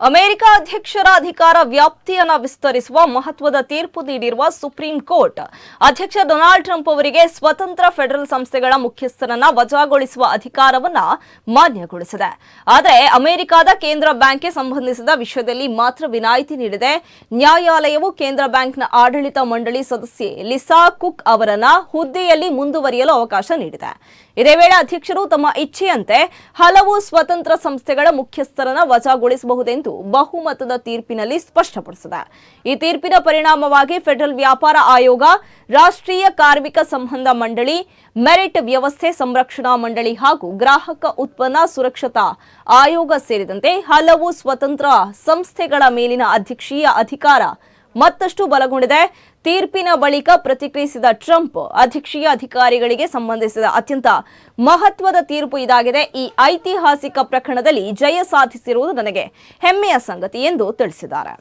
America ಅಧ್ಯಕ್ಷರ ಅಧಿಕಾರ ವ್ಯಾಪ್ತಿಯನ್ನು ವಿಸ್ತರಿಸುವ ಮಹತ್ವದ ತೀರ್ಪು ನೀಡಿರುವ ಸುಪ್ರೀಂ ಕೋರ್ಟ್ ಅಧ್ಯಕ್ಷ ಡೊನಾಲ್ಡ್ ಟ್ರಂಪ್ ಅವರಿಗೆ ಸ್ವತಂತ್ರ ಫೆಡರಲ್ ಸಂಸ್ಥೆಗಳ ಮುಖ್ಯಸ್ಥರನ್ನ ವಜಾಗೊಳಿಸುವ ಅಧಿಕಾರವನ್ನ ಮಾನ್ಯಗೊಳಿಸಿದೆ. ಆದರೆ ಅಮೆರಿಕದ ಕೇಂದ್ರ ಬ್ಯಾಂಕ್ಗೆ ಸಂಬಂಧಿಸಿದ ವಿಷಯದಲ್ಲಿ ಮಾತ್ರ ವಿನಾಯಿತಿ ನೀಡಿದೆ. ನ್ಯಾಯಾಲಯವು ಕೇಂದ್ರ ಬ್ಯಾಂಕ್ನ ಆಡಳಿತ ಮಂಡಳಿ ಸದಸ್ಯೆ ಲಿಸಾ ಕುಕ್ ಅವರನ್ನ ಹುದ್ದೆಯಲ್ಲಿ ಮುಂದುವರಿಯಲು ಅವಕಾಶ ನೀಡಿದೆ. ಇದೇ ವೇಳೆ ಅಧ್ಯಕ್ಷರು ತಮ್ಮ ಇಚ್ಛೆಯಂತೆ ಹಲವು ಸ್ವತಂತ್ರ ಸಂಸ್ಥೆಗಳ ಮುಖ್ಯಸ್ಥರನ್ನ ವಜಾಗೊಳಿಸಬಹುದೆಂದು ಬಹುಮತದ ತೀರ್ಪಿನಲ್ಲಿ ಸ್ಪಷ್ಟಪಡಿಸಿದೆ. ಈ ತೀರ್ಪಿನ ಪರಿಣಾಮವಾಗಿ ಫೆಡರಲ್ ವ್ಯಾಪಾರ ಆಯೋಗ, ರಾಷ್ಟ್ರೀಯ ಕಾರ್ಮಿಕ ಸಂಬಂಧ ಮಂಡಳಿ, ಮೆರಿಟ್ ವ್ಯವಸ್ಥೆ ಸಂರಕ್ಷಣಾ ಮಂಡಳಿ ಹಾಗೂ ಗ್ರಾಹಕ ಉತ್ಪನ್ನ ಸುರಕ್ಷತಾ ಆಯೋಗ ಸೇರಿದಂತೆ ಹಲವು ಸ್ವತಂತ್ರ ಸಂಸ್ಥೆಗಳ ಮೇಲಿನ ಅಧ್ಯಕ್ಷೀಯ ಅಧಿಕಾರ ಮತ್ತಷ್ಟು ಬಲಗೊಂಡಿದೆ. ತೀರ್ಪಿನ ಬಳಿಕ ಪ್ರತಿಕ್ರಿಯಿಸಿದ ಟ್ರಂಪ್, ಅಧ್ಯಕ್ಷೀಯ ಅಧಿಕಾರಿಗಳಿಗೆ ಸಂಬಂಧಿಸಿದ ಅತ್ಯಂತ ಮಹತ್ವದ ತೀರ್ಪು ಇದಾಗಿದೆ. ಈ ಐತಿಹಾಸಿಕ ಪ್ರಕರಣದಲ್ಲಿ ಜಯ ಸಾಧಿಸಿರುವುದು ನನಗೆ ಹೆಮ್ಮೆಯ ಸಂಗತಿ ಎಂದು ತಿಳಿಸಿದ್ದಾರೆ.